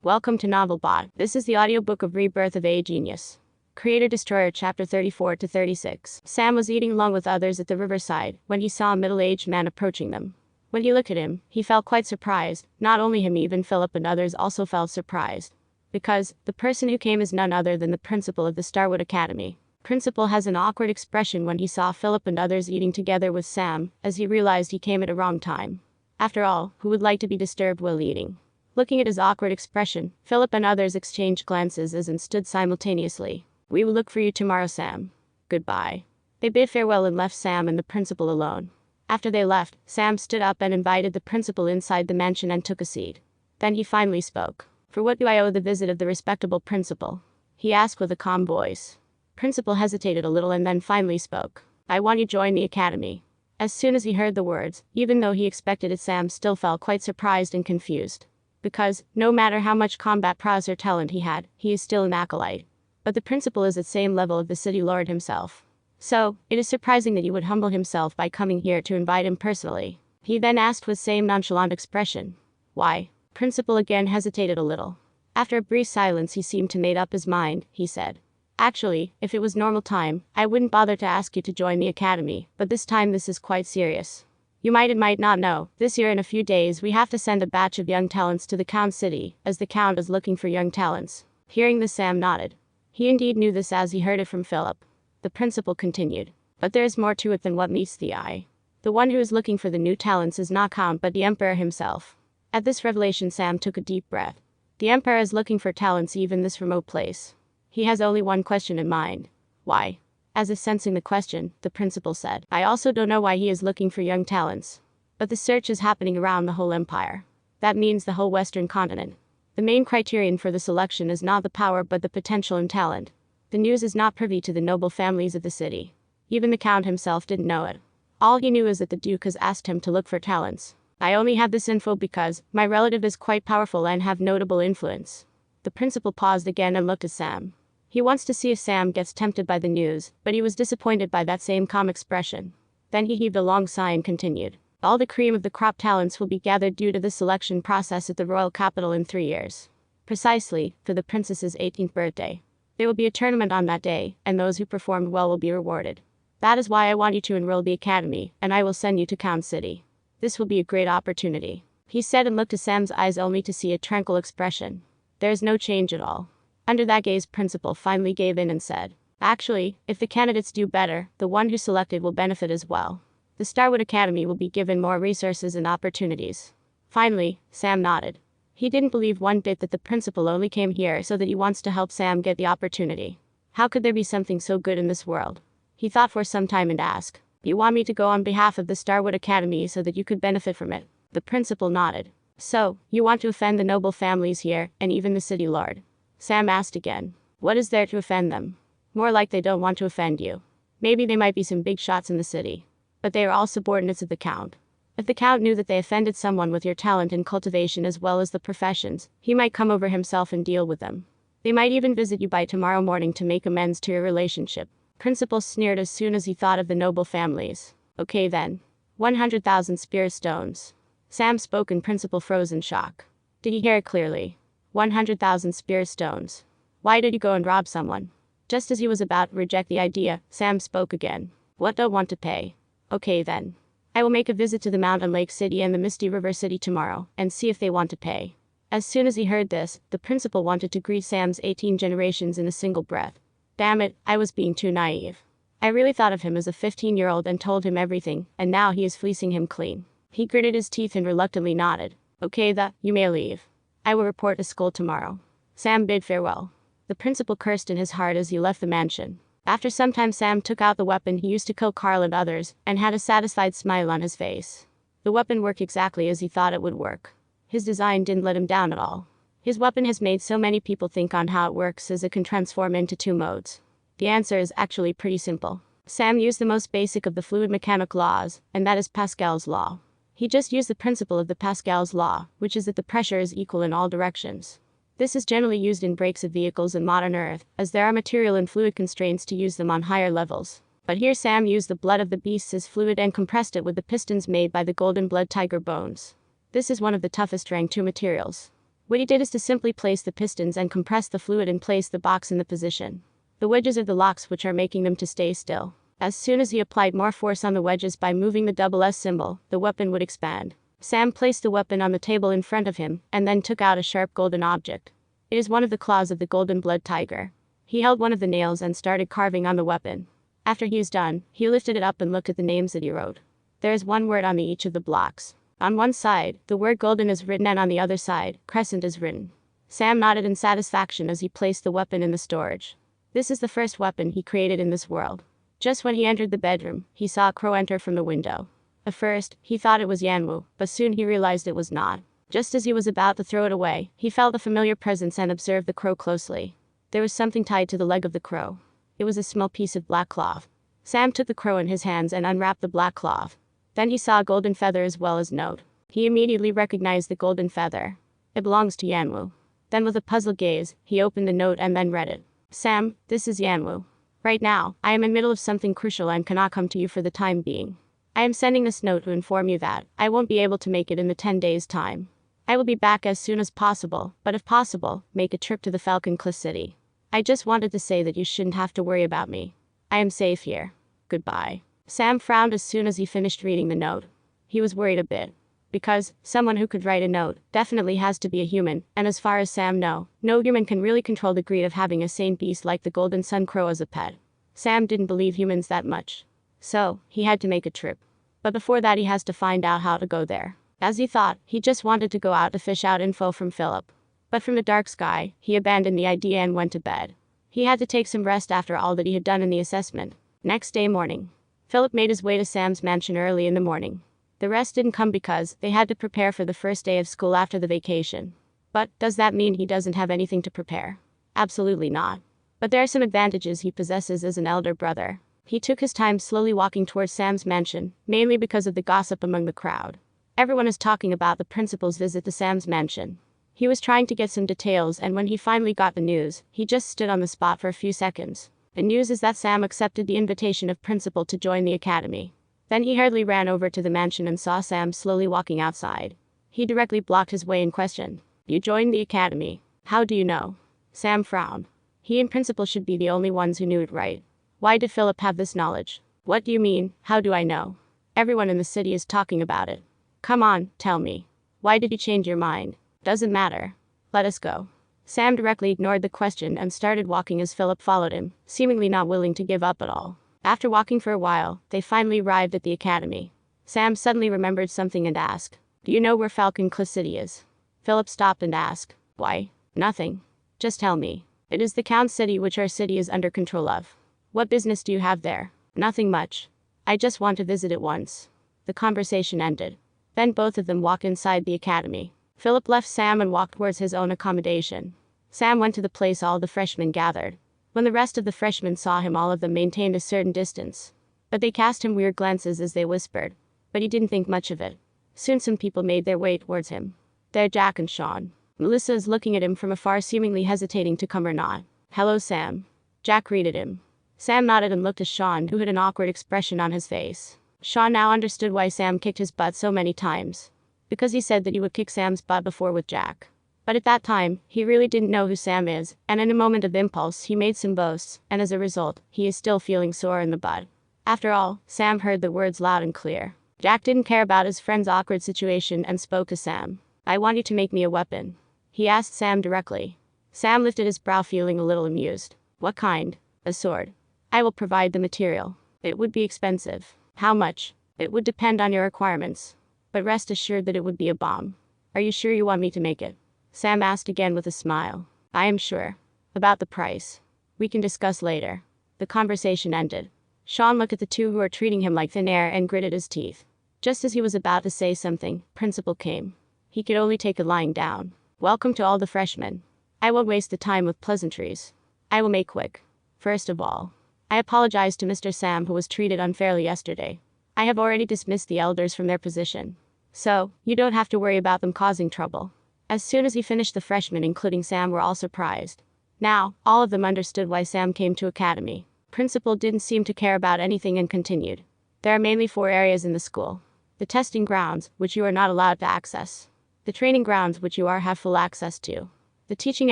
Welcome to NovelBot. This is the audiobook of Rebirth of a Genius. Creator Destroyer Chapter 34 to 36. Sam was eating along with others at the riverside when he saw a middle-aged man approaching them. When he looked at him, he felt quite surprised. Not only him, even Philip and others also felt surprised. Because the person who came is none other than the principal of the Starwood Academy. Principal has an awkward expression when he saw Philip and others eating together with Sam, as he realized he came at a wrong time. After all, who would like to be disturbed while eating? Looking at his awkward expression, Philip and others exchanged glances as and stood simultaneously. We will look for you tomorrow, Sam. Goodbye. They bid farewell and left Sam and the principal alone. After they left, Sam stood up and invited the principal inside the mansion and took a seat. Then he finally spoke. For what do I owe the visit of the respectable principal? He asked with a calm voice. Principal hesitated a little and then finally spoke. I want you to join the academy. As soon as he heard the words, even though he expected it, Sam still felt quite surprised and confused. Because, no matter how much combat prowess or talent he had, he is still an acolyte. But the principal is at the same level of the city lord himself. So, it is surprising that he would humble himself by coming here to invite him personally. He then asked with same nonchalant expression. Why? Principal again hesitated a little. After a brief silence he seemed to make up his mind. He said, actually, if it was normal time, I wouldn't bother to ask you to join the academy, but this time this is quite serious. You might and might not know, this year in a few days we have to send a batch of young talents to the Count City, as the Count is looking for young talents. Hearing this, Sam nodded. He indeed knew this as he heard it from Philip. The principal continued. But there is more to it than what meets the eye. The one who is looking for the new talents is not Count but the Emperor himself. At this revelation Sam took a deep breath. The Emperor is looking for talents even in this remote place. He has only one question in mind. Why? As if sensing the question, the principal said, I also don't know why he is looking for young talents. But the search is happening around the whole empire. That means the whole western continent. The main criterion for the selection is not the power but the potential and talent. The news is not privy to the noble families of the city. Even the Count himself didn't know it. All he knew is that the Duke has asked him to look for talents. I only have this info because my relative is quite powerful and have notable influence. The principal paused again and looked at Sam. He wants to see if Sam gets tempted by the news, but he was disappointed by that same calm expression. Then he heaved a long sigh and continued. All the cream of the crop talents will be gathered due to the selection process at the royal capital in 3 years. Precisely, for the princess's 18th birthday. There will be a tournament on that day, and those who performed well will be rewarded. That is why I want you to enroll the academy, and I will send you to Count City. This will be a great opportunity. He said and looked at Sam's eyes only to see a tranquil expression. There is no change at all. Under that gaze, principal finally gave in and said, actually, if the candidates do better, the one who selected will benefit as well. The Starwood Academy will be given more resources and opportunities. Finally, Sam nodded. He didn't believe one bit that the principal only came here so that he wants to help Sam get the opportunity. How could there be something so good in this world? He thought for some time and asked, you want me to go on behalf of the Starwood Academy so that you could benefit from it? The principal nodded. So, you want to offend the noble families here, and even the city lord? Sam asked again. What is there to offend them? More like they don't want to offend you. Maybe they might be some big shots in the city. But they are all subordinates of the Count. If the Count knew that they offended someone with your talent and cultivation as well as the professions, he might come over himself and deal with them. They might even visit you by tomorrow morning to make amends to your relationship. Principal sneered as soon as he thought of the noble families. Okay then. 100,000 spirit stones. Sam spoke and Principal froze in shock. Did he hear it clearly? 100,000 spirit stones. Why did you go and rob someone? Just as he was about to reject the idea, Sam spoke again. What don't want to pay? Okay then. I will make a visit to the Mountain Lake City and the Misty River City tomorrow, and see if they want to pay. As soon as he heard this, the principal wanted to greet Sam's 18 generations in a single breath. Damn it, I was being too naive. I really thought of him as a 15-year-old and told him everything, and now he is fleecing him clean. He gritted his teeth and reluctantly nodded. Okay, you may leave. I will report to school tomorrow. Sam bid farewell. The principal cursed in his heart as he left the mansion. After some time Sam took out the weapon he used to kill Carl and others, and had a satisfied smile on his face. The weapon worked exactly as he thought it would work. His design didn't let him down at all. His weapon has made so many people think on how it works as it can transform into 2 modes. The answer is actually pretty simple. Sam used the most basic of the fluid mechanic laws, and that is Pascal's law. He just used the principle of the Pascal's law, which is that the pressure is equal in all directions. This is generally used in brakes of vehicles in modern Earth, as there are material and fluid constraints to use them on higher levels. But here Sam used the blood of the beasts as fluid and compressed it with the pistons made by the golden blood tiger bones. This is one of the toughest rank 2 materials. What he did is to simply place the pistons and compress the fluid and place the box in the position. The wedges are the locks which are making them to stay still. As soon as he applied more force on the wedges by moving the double S symbol, the weapon would expand. Sam placed the weapon on the table in front of him, and then took out a sharp golden object. It is one of the claws of the golden blood tiger. He held one of the nails and started carving on the weapon. After he was done, he lifted it up and looked at the names that he wrote. There is one word on each of the blocks. On one side, the word golden is written, and on the other side, crescent is written. Sam nodded in satisfaction as he placed the weapon in the storage. This is the first weapon he created in this world. Just when he entered the bedroom, he saw a crow enter from the window. At first, he thought it was Yanwu, but soon he realized it was not. Just as he was about to throw it away, he felt a familiar presence and observed the crow closely. There was something tied to the leg of the crow. It was a small piece of black cloth. Sam took the crow in his hands and unwrapped the black cloth. Then he saw a golden feather as well as note. He immediately recognized the golden feather. It belongs to Yanwu. Then with a puzzled gaze, he opened the note and then read it. Sam, this is Yanwu. Right now, I am in middle of something crucial and cannot come to you for the time being. I am sending this note to inform you that I won't be able to make it in the 10 days' time. I will be back as soon as possible, but if possible, make a trip to the Falcon Cliff City. I just wanted to say that you shouldn't have to worry about me. I am safe here. Goodbye. Sam frowned as soon as he finished reading the note. He was worried a bit. Because someone who could write a note definitely has to be a human, and as far as Sam knows, no human can really control the greed of having a sane beast like the golden sun crow as a pet. Sam didn't believe humans that much. So, he had to make a trip. But before that he has to find out how to go there. As he thought, he just wanted to go out to fish out info from Philip. But from the dark sky, he abandoned the idea and went to bed. He had to take some rest after all that he had done in the assessment. Next day morning, Philip made his way to Sam's mansion early in the morning. The rest didn't come because they had to prepare for the first day of school after the vacation. But does that mean he doesn't have anything to prepare? Absolutely not. But there are some advantages he possesses as an elder brother. He took his time slowly walking towards Sam's mansion, mainly because of the gossip among the crowd. Everyone is talking about the principal's visit to Sam's mansion. He was trying to get some details, and when he finally got the news, he just stood on the spot for a few seconds. The news is that Sam accepted the invitation of principal to join the academy. Then he hurriedly ran over to the mansion and saw Sam slowly walking outside. He directly blocked his way and questioned, "You joined the academy. How do you know?" Sam frowned. He and principal should be the only ones who knew it, right? Why did Philip have this knowledge? What do you mean, how do I know? Everyone in the city is talking about it. Come on, tell me. Why did you change your mind? Doesn't matter. Let us go. Sam directly ignored the question and started walking as Philip followed him, seemingly not willing to give up at all. After walking for a while, they finally arrived at the academy. Sam suddenly remembered something and asked, "Do you know where Falcon Cliff City is?" Philip stopped and asked, "Why? Nothing. Just tell me." "It is the Count's city which our city is under control of." "What business do you have there?" "Nothing much. I just want to visit it once." The conversation ended. Then both of them walked inside the academy. Philip left Sam and walked towards his own accommodation. Sam went to the place all the freshmen gathered. When the rest of the freshmen saw him, all of them maintained a certain distance. But they cast him weird glances as they whispered. But he didn't think much of it. Soon some people made their way towards him. They're Jack and Sean. Melissa is looking at him from afar, seemingly hesitating to come or not. "Hello, Sam." Jack greeted him. Sam nodded and looked at Sean, who had an awkward expression on his face. Sean now understood why Sam kicked his butt so many times. Because he said that he would kick Sam's butt before with Jack. But at that time, he really didn't know who Sam is, and in a moment of impulse he made some boasts, and as a result, he is still feeling sore in the butt. After all, Sam heard the words loud and clear. Jack didn't care about his friend's awkward situation and spoke to Sam. "I want you to make me a weapon." He asked Sam directly. Sam lifted his brow, feeling a little amused. "What kind?" "A sword." "I will provide the material. It would be expensive." "How much?" "It would depend on your requirements. But rest assured that it would be a bomb." "Are you sure you want me to make it?" Sam asked again with a smile. "I am sure. About the price, we can discuss later." The conversation ended. Sean looked at the two who were treating him like thin air and gritted his teeth. Just as he was about to say something, principal came. He could only take it lying down. "Welcome to all the freshmen. I won't waste the time with pleasantries. I will make quick. First of all, I apologize to Mr. Sam, who was treated unfairly yesterday. I have already dismissed the elders from their position. So, you don't have to worry about them causing trouble." As soon as he finished, the freshmen, including Sam, were all surprised. Now, all of them understood why Sam came to academy. Principal didn't seem to care about anything and continued. "There are mainly 4 areas in the school. The testing grounds, which you are not allowed to access. the training grounds which you have full access to, the teaching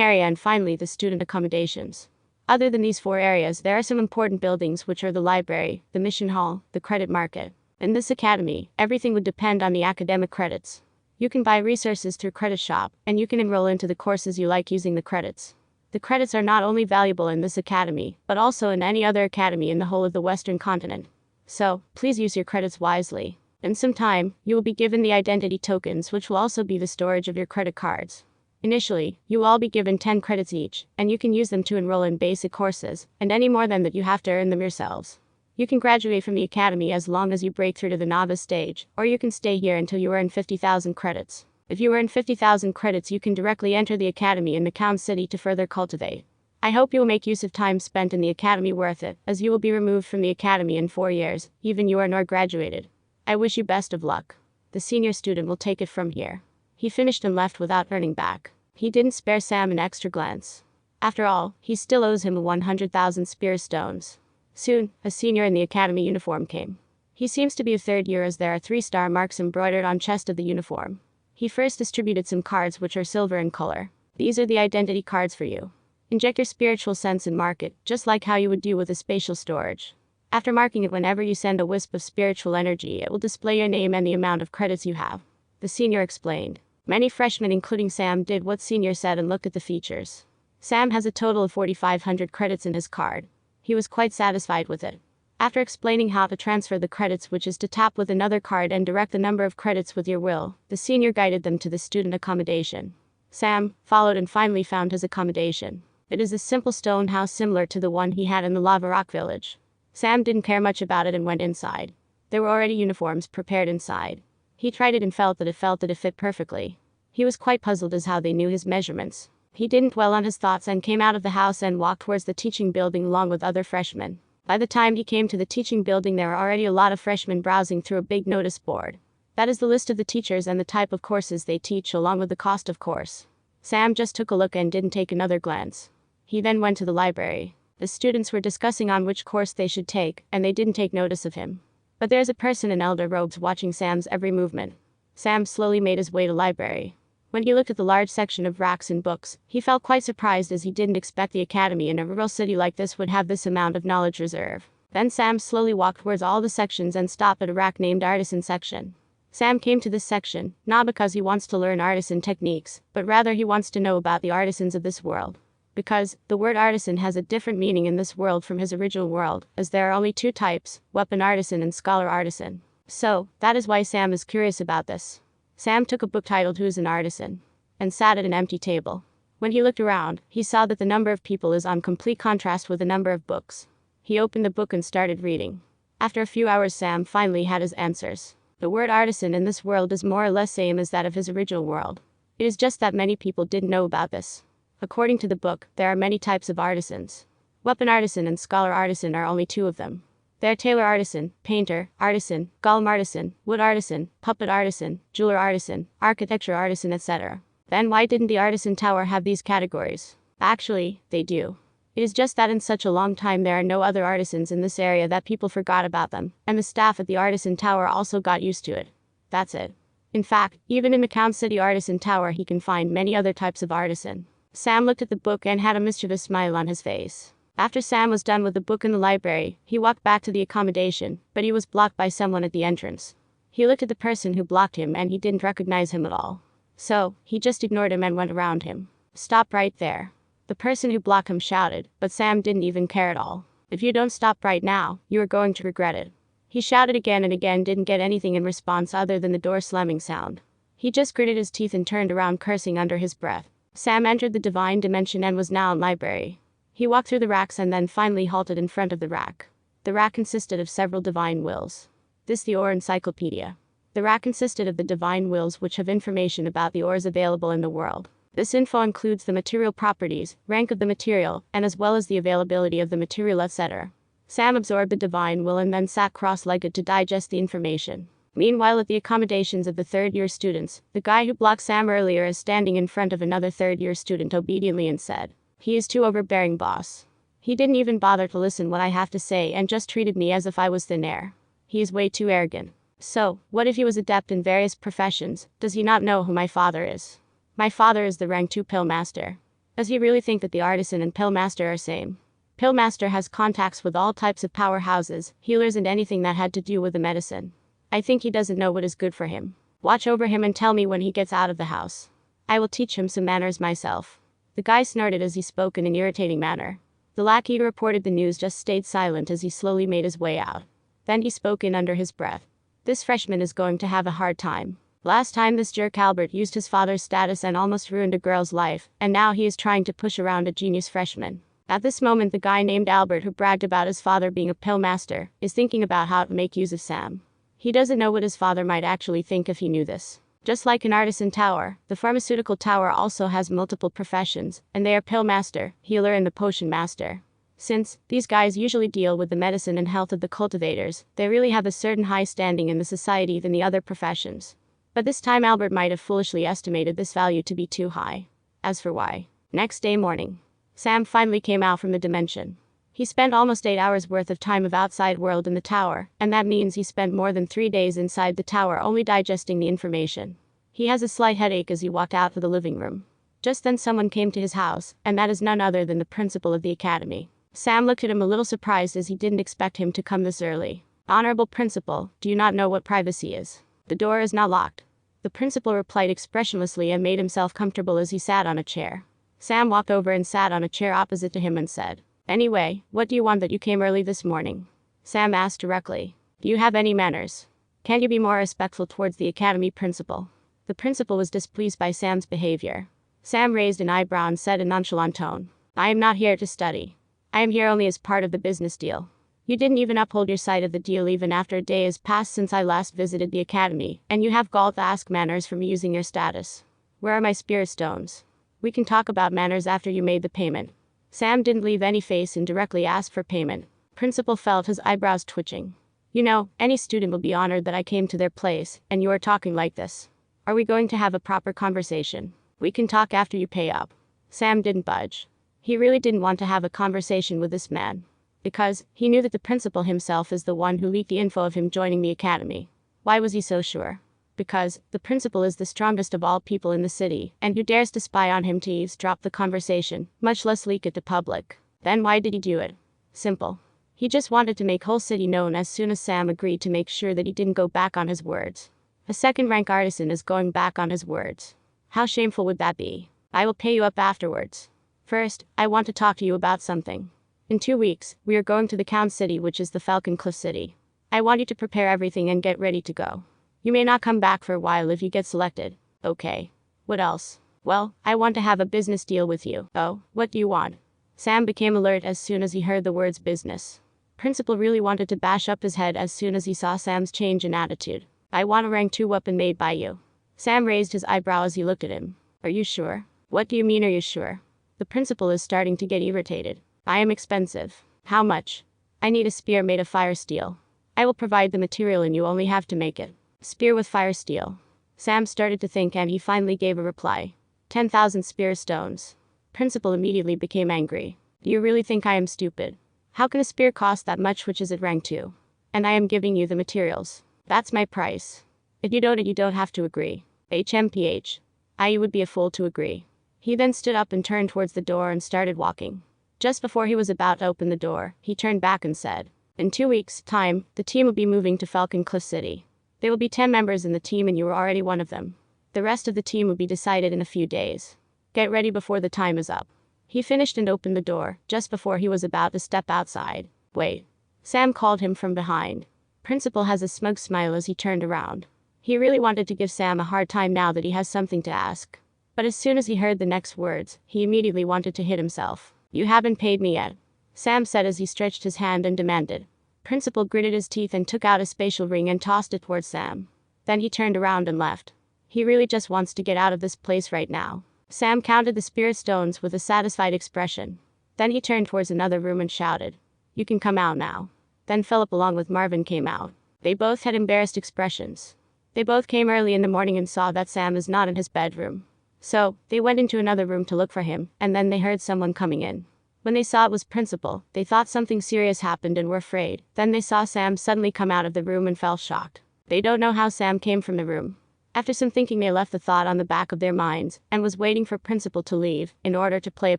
area, and finally the student accommodations. Other than these 4 areas, there are some important buildings which are the library, the mission hall, the credit market. In this academy, everything would depend on the academic credits. You can buy resources through Credit Shop, and you can enroll into the courses you like using the credits. The credits are not only valuable in this academy, but also in any other academy in the whole of the Western continent. So, please use your credits wisely. In some time, you will be given the identity tokens, which will also be the storage of your credit cards. Initially, you will all be given 10 credits each, and you can use them to enroll in basic courses, and any more than that you have to earn them yourselves. You can graduate from the academy as long as you break through to the novice stage, or you can stay here until you earn 50,000 credits. If you earn 50,000 credits, you can directly enter the academy in Macau City to further cultivate. I hope you will make use of time spent in the academy worth it, as you will be removed from the academy in 4 years, even you are not graduated. I wish you best of luck. The senior student will take it from here. He finished and left without turning back. He didn't spare Sam an extra glance. After all, he still owes him 100,000 spear stones. Soon, a senior in the academy uniform came. He seems to be a 3rd year, as there are 3-star marks embroidered on chest of the uniform. He first distributed some cards which are silver in color. These are the identity cards for you. Inject your spiritual sense and mark it, just like how you would do with a spatial storage. After marking it, whenever you send a wisp of spiritual energy, it will display your name and the amount of credits you have. The senior explained. Many freshmen, including Sam, did what senior said and looked at the features. Sam has a total of 4,500 credits in his card. He was quite satisfied with it. After explaining how to transfer the credits, which is to tap with another card and direct the number of credits with your will, the senior guided them to the student accommodation. Sam followed and finally found his accommodation. It is a simple stone house similar to the one he had in the Lava Rock village. Sam didn't care much about it and went inside. There were already uniforms prepared inside. He tried it and felt that it fit perfectly. He was quite puzzled as how they knew his measurements. He didn't dwell on his thoughts and came out of the house and walked towards the teaching building along with other freshmen. By the time he came to the teaching building, there were already a lot of freshmen browsing through a big notice board. That is the list of the teachers and the type of courses they teach, along with the cost of course. Sam just took a look and didn't take another glance. He then went to the library. The students were discussing on which course they should take, and they didn't take notice of him. But there's a person in elder robes watching Sam's every movement. Sam slowly made his way to the library. When he looked at the large section of racks and books, he felt quite surprised, as he didn't expect the academy in a rural city like this would have this amount of knowledge reserve. Then Sam slowly walked towards all the sections and stopped at a rack named Artisan Section. Sam came to this section, not because he wants to learn artisan techniques, but rather he wants to know about the artisans of this world. Because the word artisan has a different meaning in this world from his original world, as there are only 2 types, weapon artisan and scholar artisan. So, that is why Sam is curious about this. Sam took a book titled Who's an Artisan? And sat at an empty table. When he looked around, he saw that the number of people is on complete contrast with the number of books. He opened the book and started reading. After a few hours, Sam finally had his answers. The word artisan in this world is more or less same as that of his original world. It is just that many people didn't know about this. According to the book, there are many types of artisans. Weapon artisan and scholar artisan are only 2 of them. There are tailor artisan, painter, artisan, golem artisan, wood artisan, puppet artisan, jeweler artisan, architecture artisan, etc. Then why didn't the artisan tower have these categories? Actually, they do. It is just that in such a long time there are no other artisans in this area that people forgot about them, and the staff at the artisan tower also got used to it. That's it. In fact, even in Macau City Artisan Tower he can find many other types of artisan. Sam looked at the book and had a mischievous smile on his face. After Sam was done with the book in the library, he walked back to the accommodation, but he was blocked by someone at the entrance. He looked at the person who blocked him and he didn't recognize him at all. So, he just ignored him and went around him. Stop right there. The person who blocked him shouted, but Sam didn't even care at all. If you don't stop right now, you are going to regret it. He shouted again and again, didn't get anything in response other than the door slamming sound. He just gritted his teeth and turned around cursing under his breath. Sam entered the divine dimension and was now in library. He walked through the racks and then finally halted in front of the rack. The rack consisted of several divine wills. This the ore encyclopedia. The rack consisted of the divine wills which have information about the ores available in the world. This info includes the material properties, rank of the material, and as well as the availability of the material, etc. Sam absorbed the divine will and then sat cross-legged to digest the information. Meanwhile, at the accommodations of the 3rd-year students, the guy who blocked Sam earlier is standing in front of another 3rd-year student obediently and said, "He is too overbearing, boss. He didn't even bother to listen what I have to say and just treated me as if I was thin air. He is way too arrogant." So, what if he was adept in various professions? Does he not know who my father is? My father is the rank 2 pill master. Does he really think that the artisan and pill master are same? Pill master has contacts with all types of powerhouses, healers and anything that had to do with the medicine. I think he doesn't know what is good for him. Watch over him and tell me when he gets out of the house. I will teach him some manners myself. The guy snorted as he spoke in an irritating manner. The lackey who reported the news just stayed silent as he slowly made his way out. Then he spoke in under his breath. This freshman is going to have a hard time. Last time this jerk Albert used his father's status and almost ruined a girl's life, and now he is trying to push around a genius freshman. At this moment the guy named Albert who bragged about his father being a pill master, is thinking about how to make use of Sam. He doesn't know what his father might actually think if he knew this. Just like an artisan tower, the pharmaceutical tower also has multiple professions, and they are pill master, healer and the potion master. Since these guys usually deal with the medicine and health of the cultivators, they really have a certain high standing in the society than the other professions. But this time Albert might have foolishly estimated this value to be too high. As for why. Next day morning, Sam finally came out from the dimension. He spent almost 8 hours worth of time of outside world in the tower, and that means he spent more than 3 days inside the tower only digesting the information. He has a slight headache as he walked out to the living room. Just then someone came to his house, and that is none other than the principal of the academy. Sam looked at him a little surprised as he didn't expect him to come this early. Honorable principal, do you not know what privacy is? The door is not locked. The principal replied expressionlessly and made himself comfortable as he sat on a chair. Sam walked over and sat on a chair opposite to him and said, "Anyway, what do you want that you came early this morning?" Sam asked directly. "Do you have any manners? Can you be more respectful towards the academy principal?" The principal was displeased by Sam's behavior. Sam raised an eyebrow and said in a nonchalant tone, "I am not here to study. I am here only as part of the business deal. You didn't even uphold your side of the deal even after a day has passed since I last visited the academy, and you have gall to ask manners from using your status. Where are my spirit stones? We can talk about manners after you made the payment." Sam didn't leave any face and directly asked for payment. Principal felt his eyebrows twitching. "You know, any student will be honored that I came to their place, and you are talking like this. Are we going to have a proper conversation? We can talk after you pay up." Sam didn't budge. He really didn't want to have a conversation with this man. Because he knew that the principal himself is the one who leaked the info of him joining the academy. Why was he so sure? Because the principal is the strongest of all people in the city, and who dares to spy on him to eavesdrop the conversation, much less leak it to public? Then why did he do it? Simple. He just wanted to make whole city known as soon as Sam agreed to make sure that he didn't go back on his words. A second-rank artisan is going back on his words. How shameful would that be? I will pay you up afterwards. First, I want to talk to you about something. In 2 weeks, we are going to the Count City, which is the Falcon Cliff City. I want you to prepare everything and get ready to go. You may not come back for a while if you get selected. Okay. What else? Well, I want to have a business deal with you. Oh, what do you want? Sam became alert as soon as he heard the words business. Principal really wanted to bash up his head as soon as he saw Sam's change in attitude. I want a rank 2 weapon made by you. Sam raised his eyebrow as he looked at him. Are you sure? What do you mean are you sure? The principal is starting to get irritated. I am expensive. How much? I need a spear made of fire steel. I will provide the material and you only have to make it. Spear with fire steel. Sam started to think and he finally gave a reply. 10,000 spear stones. Principal immediately became angry. Do you really think I am stupid? How can a spear cost that much which is at rank 2? And I am giving you the materials. That's my price. If you don't have to agree. HMPH. You would be a fool to agree. He then stood up and turned towards the door and started walking. Just before he was about to open the door, he turned back and said, "In 2 weeks' time, the team will be moving to Falcon Cliff City. There will be 10 members in the team and you are already one of them. The rest of the team will be decided in a few days. Get ready before the time is up." He finished and opened the door, just before he was about to step outside. "Wait." Sam called him from behind. Principal has a smug smile as he turned around. He really wanted to give Sam a hard time now that he has something to ask. But as soon as he heard the next words, he immediately wanted to hit himself. "You haven't paid me yet," Sam said as he stretched his hand and demanded. Principal gritted his teeth and took out a spatial ring and tossed it towards Sam. Then he turned around and left. He really just wants to get out of this place right now. Sam counted the spirit stones with a satisfied expression. Then he turned towards another room and shouted, "You can come out now." Then Philip along with Marvin came out. They both had embarrassed expressions. They both came early in the morning and saw that Sam is not in his bedroom. So, they went into another room to look for him, and then they heard someone coming in. When they saw it was Principal, they thought something serious happened and were afraid. Then they saw Sam suddenly come out of the room and felt shocked. They don't know how Sam came from the room. After some thinking, they left the thought on the back of their minds and was waiting for Principal to leave in order to play a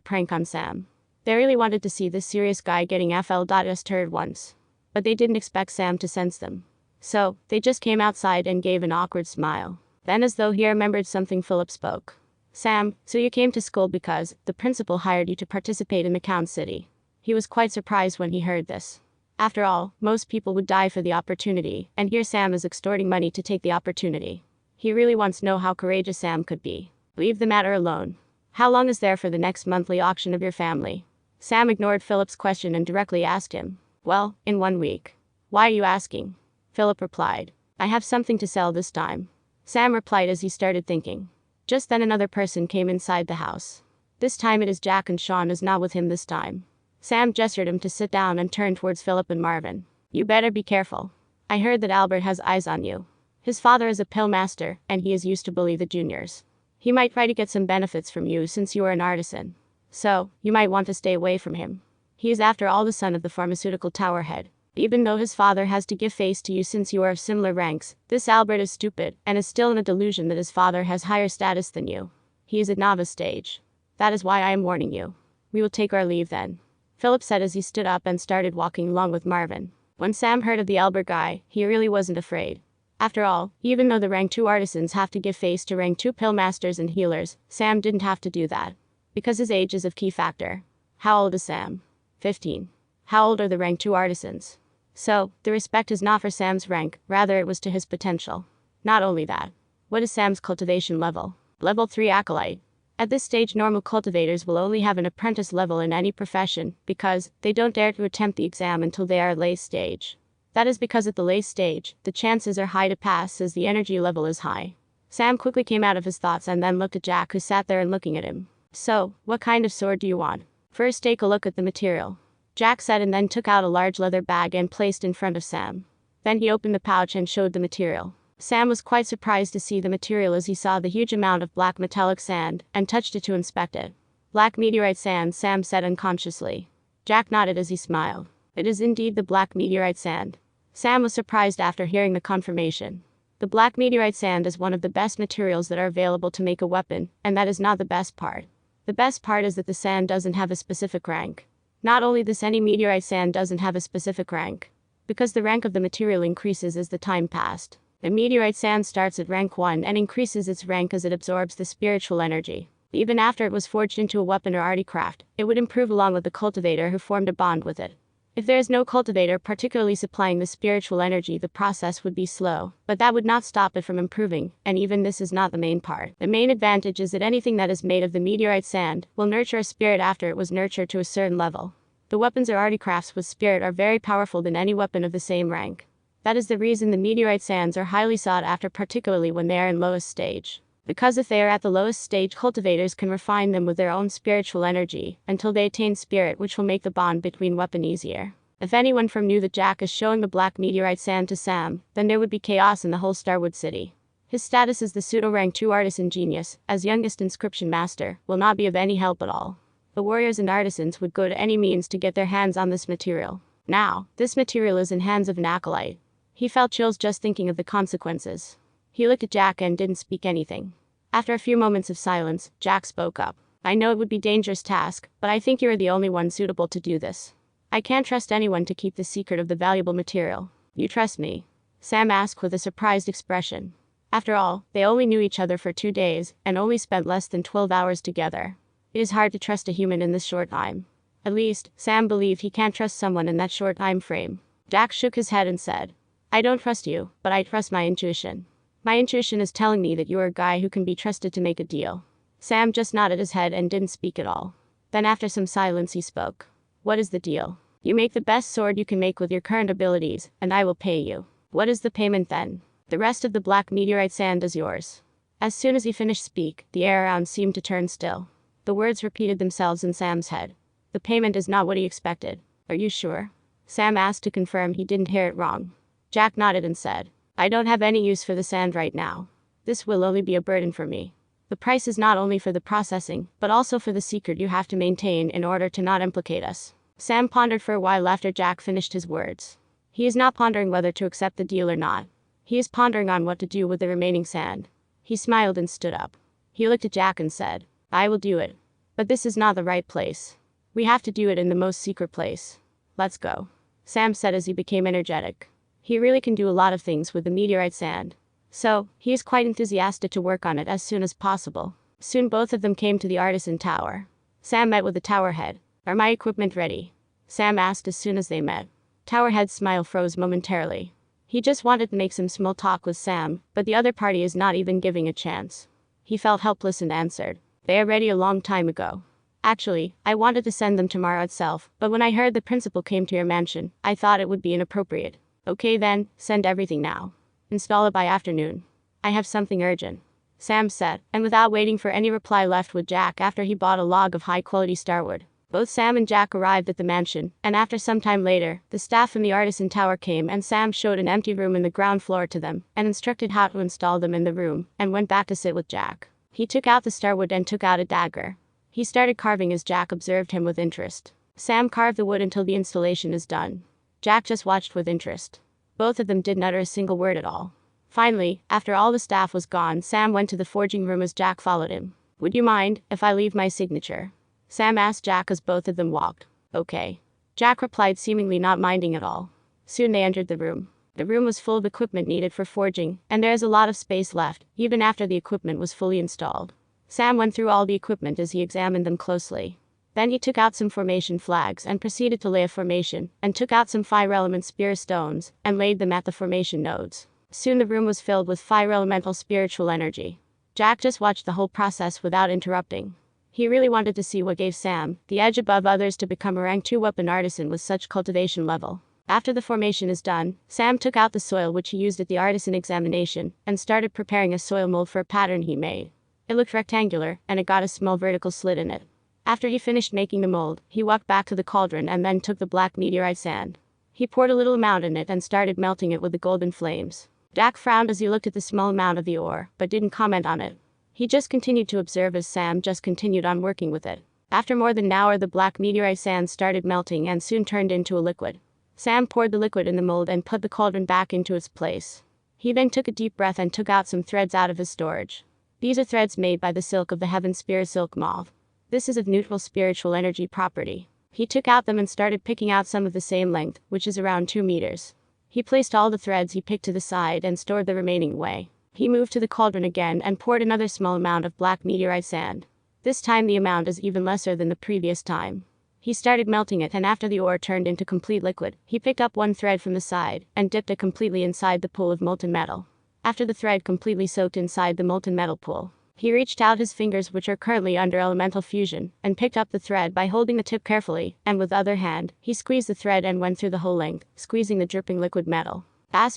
prank on Sam. They really wanted to see this serious guy getting FL'd heard once. But they didn't expect Sam to sense them. So, they just came outside and gave an awkward smile. Then, as though he remembered something, Philip spoke. Sam, so you came to school because the principal hired you to participate in McCown City. He was quite surprised when he heard this. After all, most people would die for the opportunity, and here Sam is extorting money to take the opportunity. He really wants to know how courageous Sam could be. Leave the matter alone. How long is there for the next monthly auction of your family? Sam ignored Philip's question and directly asked him. Well, in 1 week. Why are you asking? Philip replied. I have something to sell this time. Sam replied as he started thinking. Just then another person came inside the house. This time it is Jack, and Sean is not with him this time. Sam gestured him to sit down and turned towards Philip and Marvin. You better be careful. I heard that Albert has eyes on you. His father is a pill master, and he is used to bully the juniors. He might try to get some benefits from you since you are an artisan. So, you might want to stay away from him. He is after all the son of the pharmaceutical tower head. Even though his father has to give face to you since you are of similar ranks, this Albert is stupid and is still in a delusion that his father has higher status than you. He is at novice stage. That is why I am warning you. We will take our leave then. Philip said as he stood up and started walking along with Marvin. When Sam heard of the Albert guy, he really wasn't afraid. After all, even though the rank 2 artisans have to give face to rank 2 pill masters and healers, Sam didn't have to do that. Because his age is a key factor. How old is Sam? 15. How old are the rank 2 artisans? So, the respect is not for Sam's rank, rather it was to his potential. Not only that. What is Sam's cultivation level? Level 3 Acolyte. At this stage, normal cultivators will only have an apprentice level in any profession, because they don't dare to attempt the exam until they are at late stage. That is because at the late stage, the chances are high to pass as the energy level is high. Sam quickly came out of his thoughts and then looked at Jack, who sat there and looking at him. So, what kind of sword do you want? First take a look at the material. Jack said, and then took out a large leather bag and placed in front of Sam. Then he opened the pouch and showed the material. Sam was quite surprised to see the material as he saw the huge amount of black metallic sand, and touched it to inspect it. Black meteorite sand, Sam said unconsciously. Jack nodded as he smiled. It is indeed the black meteorite sand. Sam was surprised after hearing the confirmation. The black meteorite sand is one of the best materials that are available to make a weapon, and that is not the best part. The best part is that the sand doesn't have a specific rank. Not only this, any meteorite sand doesn't have a specific rank. Because the rank of the material increases as the time passed. The meteorite sand starts at rank 1 and increases its rank as it absorbs the spiritual energy. Even after it was forged into a weapon or articraft, it would improve along with the cultivator who formed a bond with it. If there is no cultivator particularly supplying the spiritual energy, the process would be slow, but that would not stop it from improving, and even this is not the main part. The main advantage is that anything that is made of the meteorite sand will nurture a spirit after it was nurtured to a certain level. The weapons or articrafts with spirit are very powerful than any weapon of the same rank. That is the reason the meteorite sands are highly sought after, particularly when they are in lowest stage. Because if they are at the lowest stage, cultivators can refine them with their own spiritual energy, until they attain spirit, which will make the bond between weapon easier. If anyone from knew that Jack is showing the black meteorite sand to Sam, then there would be chaos in the whole Starwood City. His status as the pseudo-rank 2 artisan genius, as youngest inscription master, will not be of any help at all. The warriors and artisans would go to any means to get their hands on this material. Now, this material is in hands of an acolyte. He felt chills just thinking of the consequences. He looked at Jack and didn't speak anything. After a few moments of silence, Jack spoke up. I know it would be a dangerous task, but I think you are the only one suitable to do this. I can't trust anyone to keep the secret of the valuable material. You trust me? Sam asked with a surprised expression. After all, they only knew each other for 2 days, and only spent less than 12 hours together. It is hard to trust a human in this short time. At least, Sam believed he can't trust someone in that short time frame. Jack shook his head and said, I don't trust you, but I trust my intuition. My intuition is telling me that you are a guy who can be trusted to make a deal. Sam just nodded his head and didn't speak at all. Then after some silence he spoke. What is the deal? You make the best sword you can make with your current abilities, and I will pay you. What is the payment then? The rest of the black meteorite sand is yours. As soon as he finished speak, the air around seemed to turn still. The words repeated themselves in Sam's head. The payment is not what he expected. Are you sure? Sam asked to confirm he didn't hear it wrong. Jack nodded and said, I don't have any use for the sand right now. This will only be a burden for me. The price is not only for the processing, but also for the secret you have to maintain in order to not implicate us. Sam pondered for a while after Jack finished his words. He is not pondering whether to accept the deal or not. He is pondering on what to do with the remaining sand. He smiled and stood up. He looked at Jack and said, "I will do it. But this is not the right place. We have to do it in the most secret place. Let's go," Sam said as he became energetic. He really can do a lot of things with the meteorite sand. So, he is quite enthusiastic to work on it as soon as possible. Soon both of them came to the artisan tower. Sam met with the tower head. "Are my equipment ready?" Sam asked as soon as they met. Tower head's smile froze momentarily. He just wanted to make some small talk with Sam, but the other party is not even giving a chance. He felt helpless and answered, "They are ready a long time ago. Actually, I wanted to send them tomorrow itself, but when I heard the principal came to your mansion, I thought it would be inappropriate." "Okay then, send everything now. Install it by afternoon. I have something urgent," Sam said, and without waiting for any reply left with Jack after he bought a log of high-quality starwood. Both Sam and Jack arrived at the mansion, and after some time later, the staff from the artisan tower came and Sam showed an empty room in the ground floor to them, and instructed how to install them in the room, and went back to sit with Jack. He took out the starwood and took out a dagger. He started carving as Jack observed him with interest. Sam carved the wood until the installation is done. Jack just watched with interest. Both of them didn't utter a single word at all. Finally, after all the staff was gone, Sam went to the forging room as Jack followed him. "Would you mind if I leave my signature?" Sam asked Jack as both of them walked. "Okay," Jack replied, seemingly not minding at all. Soon they entered the room. The room was full of equipment needed for forging, and there is a lot of space left, even after the equipment was fully installed. Sam went through all the equipment as he examined them closely. Then he took out some formation flags and proceeded to lay a formation, and took out some fire element spirit stones, and laid them at the formation nodes. Soon the room was filled with fire elemental spiritual energy. Jack just watched the whole process without interrupting. He really wanted to see what gave Sam the edge above others to become a rank 2 weapon artisan with such cultivation level. After the formation is done, Sam took out the soil which he used at the artisan examination, and started preparing a soil mold for a pattern he made. It looked rectangular, and it got a small vertical slit in it. After he finished making the mold, he walked back to the cauldron and then took the black meteorite sand. He poured a little amount in it and started melting it with the golden flames. Jack frowned as he looked at the small amount of the ore, but didn't comment on it. He just continued to observe as Sam just continued on working with it. After more than an hour, the black meteorite sand started melting and soon turned into a liquid. Sam poured the liquid in the mold and put the cauldron back into its place. He then took a deep breath and took out some threads out of his storage. These are threads made by the silk of the heaven spirit silk moth. This is of neutral spiritual energy property. He took out them and started picking out some of the same length, which is around 2 meters. He placed all the threads he picked to the side and stored the remaining away. He moved to the cauldron again and poured another small amount of black meteorite sand. This time the amount is even lesser than the previous time. He started melting it, and after the ore turned into complete liquid, he picked up one thread from the side and dipped it completely inside the pool of molten metal. After the thread completely soaked inside the molten metal pool, he reached out his fingers, which are currently under elemental fusion, and picked up the thread by holding the tip carefully, and with the other hand, he squeezed the thread and went through the whole length, squeezing the dripping liquid metal.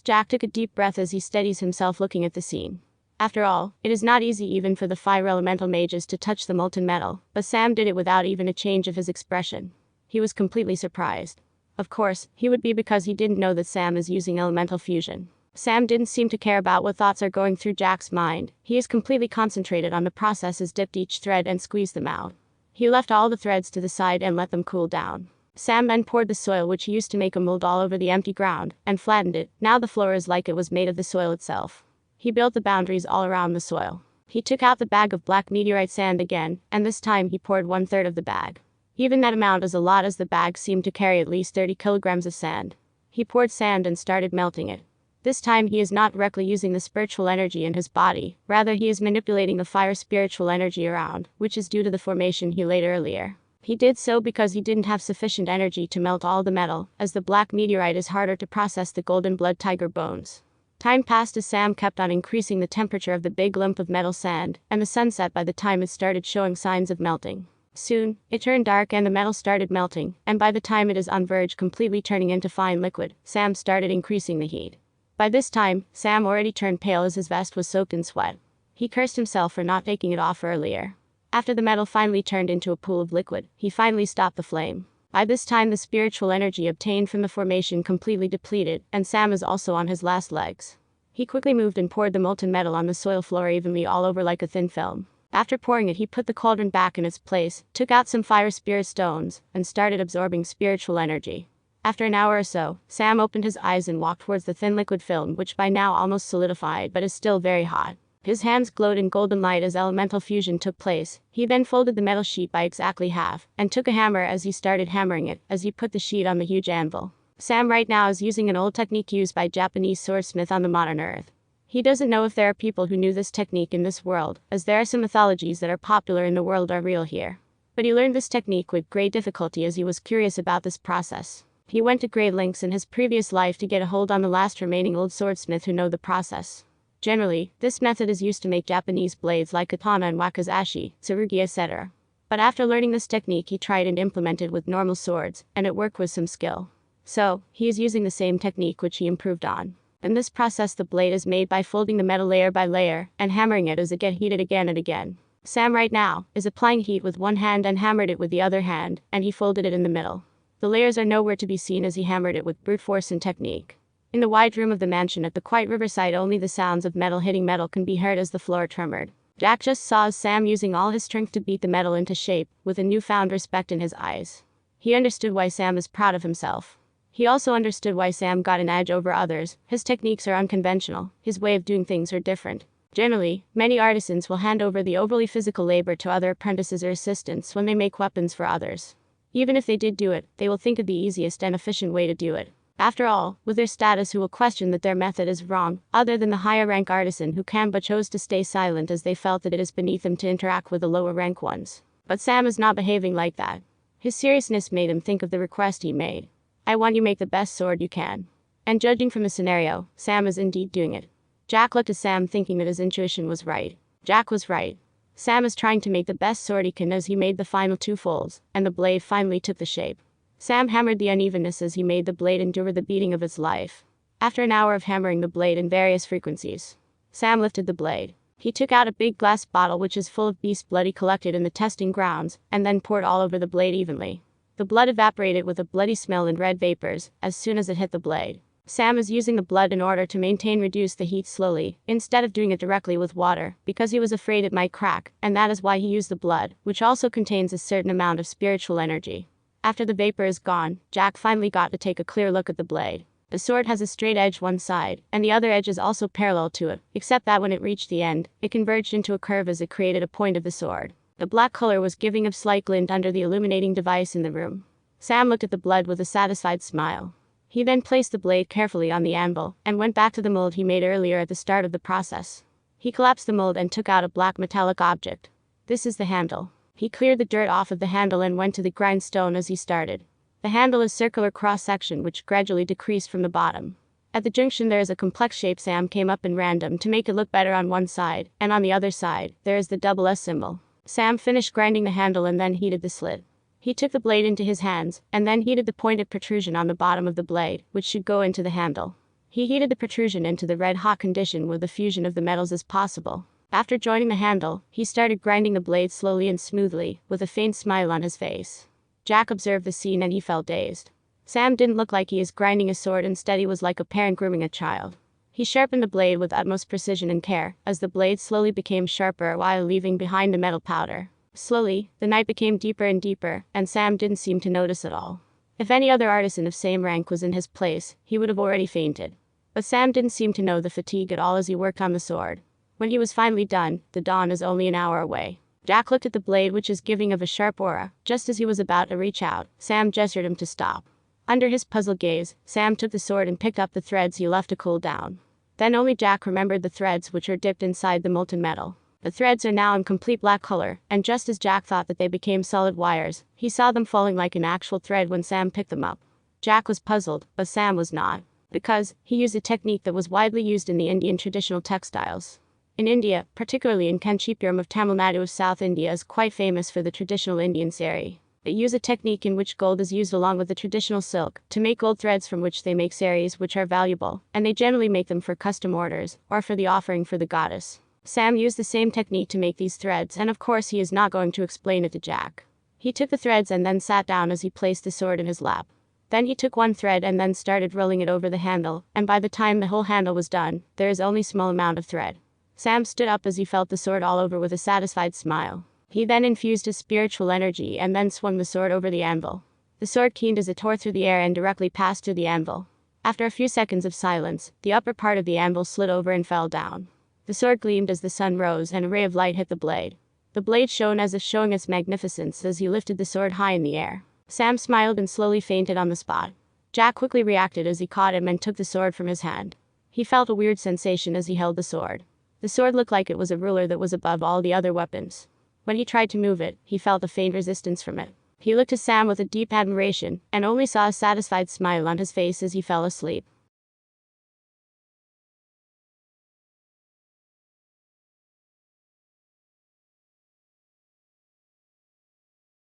Jack took a deep breath as he steadies himself looking at the scene. After all, it is not easy even for the fire elemental mages to touch the molten metal, but Sam did it without even a change of his expression. He was completely surprised. Of course, he would be, because he didn't know that Sam is using elemental fusion. Sam didn't seem to care about what thoughts are going through Jack's mind. He is completely concentrated on the process as dipped each thread and squeezed them out. He left all the threads to the side and let them cool down. Sam then poured the soil which he used to make a mold all over the empty ground, and flattened it. Now the floor is like it was made of the soil itself. He built the boundaries all around the soil. He took out the bag of black meteorite sand again, and this time he poured 1/3 of the bag. Even that amount is a lot, as the bag seemed to carry at least 30 kilograms of sand. He poured sand and started melting it. This time he is not directly using the spiritual energy in his body, rather he is manipulating the fire spiritual energy around, which is due to the formation he laid earlier. He did so because he didn't have sufficient energy to melt all the metal, as the black meteorite is harder to process the golden blood tiger bones. Time passed as Sam kept on increasing the temperature of the big lump of metal sand, and the sun set by the time it started showing signs of melting. Soon, it turned dark and the metal started melting, and by the time it is on verge completely turning into fine liquid, Sam started increasing the heat. By this time, Sam already turned pale as his vest was soaked in sweat. He cursed himself for not taking it off earlier. After the metal finally turned into a pool of liquid, he finally stopped the flame. By this time the spiritual energy obtained from the formation completely depleted, and Sam is also on his last legs. He quickly moved and poured the molten metal on the soil floor evenly all over like a thin film. After pouring it, he put the cauldron back in its place, took out some fire spirit stones, and started absorbing spiritual energy. After an hour or so, Sam opened his eyes and walked towards the thin liquid film, which by now almost solidified but is still very hot. His hands glowed in golden light as elemental fusion took place. He then folded the metal sheet by exactly half, and took a hammer as he started hammering it, as he put the sheet on the huge anvil. Sam right now is using an old technique used by Japanese swordsmith on the modern Earth. He doesn't know if there are people who knew this technique in this world, as there are some mythologies that are popular in the world are real here. But he learned this technique with great difficulty as he was curious about this process. He went to great lengths in his previous life to get a hold on the last remaining old swordsmith who know the process. Generally, this method is used to make Japanese blades like katana and wakizashi, tsurugi, etc. But after learning this technique, he tried and implemented with normal swords, and it worked with some skill. So, he is using the same technique which he improved on. In this process, the blade is made by folding the metal layer by layer, and hammering it as it gets heated again and again. Sam right now is applying heat with one hand and hammered it with the other hand, and he folded it in the middle. The layers are nowhere to be seen as he hammered it with brute force and technique. In the wide room of the mansion at the quiet riverside, only the sounds of metal hitting metal can be heard as the floor trembled. Jack just saw Sam using all his strength to beat the metal into shape, with a newfound respect in his eyes. He understood why Sam is proud of himself. He also understood why Sam got an edge over others. His techniques are unconventional, his way of doing things are different. Generally, many artisans will hand over the overly physical labor to other apprentices or assistants when they make weapons for others. Even if they did do it, they will think of the easiest and efficient way to do it. After all, with their status, who will question that their method is wrong, other than the higher rank artisan who can but chose to stay silent as they felt that it is beneath them to interact with the lower rank ones. But Sam is not behaving like that. His seriousness made him think of the request he made. I want you to make the best sword you can. And judging from the scenario, Sam is indeed doing it. Jack looked at Sam thinking that his intuition was right. Jack was right. Sam is trying to make the best sword he can as he made the final two folds, and the blade finally took the shape. Sam hammered the unevenness as he made the blade endure the beating of its life. After an hour of hammering the blade in various frequencies, Sam lifted the blade. He took out a big glass bottle which is full of beast blood he collected in the testing grounds, and then poured all over the blade evenly. The blood evaporated with a bloody smell and red vapors as soon as it hit the blade. Sam is using the blood in order to reduce the heat slowly, instead of doing it directly with water, because he was afraid it might crack, and that is why he used the blood, which also contains a certain amount of spiritual energy. After the vapor is gone, Jack finally got to take a clear look at the blade. The sword has a straight edge one side, and the other edge is also parallel to it, except that when it reached the end, it converged into a curve as it created a point of the sword. The black color was giving a slight glint under the illuminating device in the room. Sam looked at the blood with a satisfied smile. He then placed the blade carefully on the anvil, and went back to the mold he made earlier at the start of the process. He collapsed the mold and took out a black metallic object. This is the handle. He cleared the dirt off of the handle and went to the grindstone as he started. The handle is circular cross-section which gradually decreased from the bottom. At the junction there is a complex shape. Sam came up in random to make it look better on one side, and on the other side, there is the double S symbol. Sam finished grinding the handle and then heated the slit. He took the blade into his hands, and then heated the pointed protrusion on the bottom of the blade, which should go into the handle. He heated the protrusion into the red-hot condition where the fusion of the metals is possible. After joining the handle, he started grinding the blade slowly and smoothly, with a faint smile on his face. Jack observed the scene and he felt dazed. Sam didn't look like he is grinding a sword, instead he was like a parent grooming a child. He sharpened the blade with utmost precision and care, as the blade slowly became sharper while leaving behind the metal powder. Slowly, the night became deeper and deeper, and Sam didn't seem to notice at all. If any other artisan of same rank was in his place, he would have already fainted. But Sam didn't seem to know the fatigue at all as he worked on the sword. When he was finally done, the dawn is only an hour away. Jack looked at the blade which is giving of a sharp aura. Just as he was about to reach out, Sam gestured him to stop. Under his puzzled gaze, Sam took the sword and picked up the threads he left to cool down. Then only Jack remembered the threads which are dipped inside the molten metal. The threads are now in complete black color, and just as Jack thought that they became solid wires, he saw them falling like an actual thread when Sam picked them up. Jack was puzzled, but Sam was not, because he used a technique that was widely used in the Indian traditional textiles. In India, particularly in Kanchipuram of Tamil Nadu of South India, is quite famous for the traditional Indian sari. They use a technique in which gold is used along with the traditional silk to make gold threads from which they make saris which are valuable, and they generally make them for custom orders, or for the offering for the goddess. Sam used the same technique to make these threads, and of course he is not going to explain it to Jack. He took the threads and then sat down as he placed the sword in his lap. Then he took one thread and then started rolling it over the handle, and by the time the whole handle was done, there is only a small amount of thread. Sam stood up as he felt the sword all over with a satisfied smile. He then infused his spiritual energy and then swung the sword over the anvil. The sword keened as it tore through the air and directly passed through the anvil. After a few seconds of silence, the upper part of the anvil slid over and fell down. The sword gleamed as the sun rose and a ray of light hit the blade. The blade shone as if showing its magnificence as he lifted the sword high in the air. Sam smiled and slowly fainted on the spot. Jack quickly reacted as he caught him and took the sword from his hand. He felt a weird sensation as he held the sword. The sword looked like it was a ruler that was above all the other weapons. When he tried to move it, he felt a faint resistance from it. He looked at Sam with a deep admiration, and only saw a satisfied smile on his face as he fell asleep.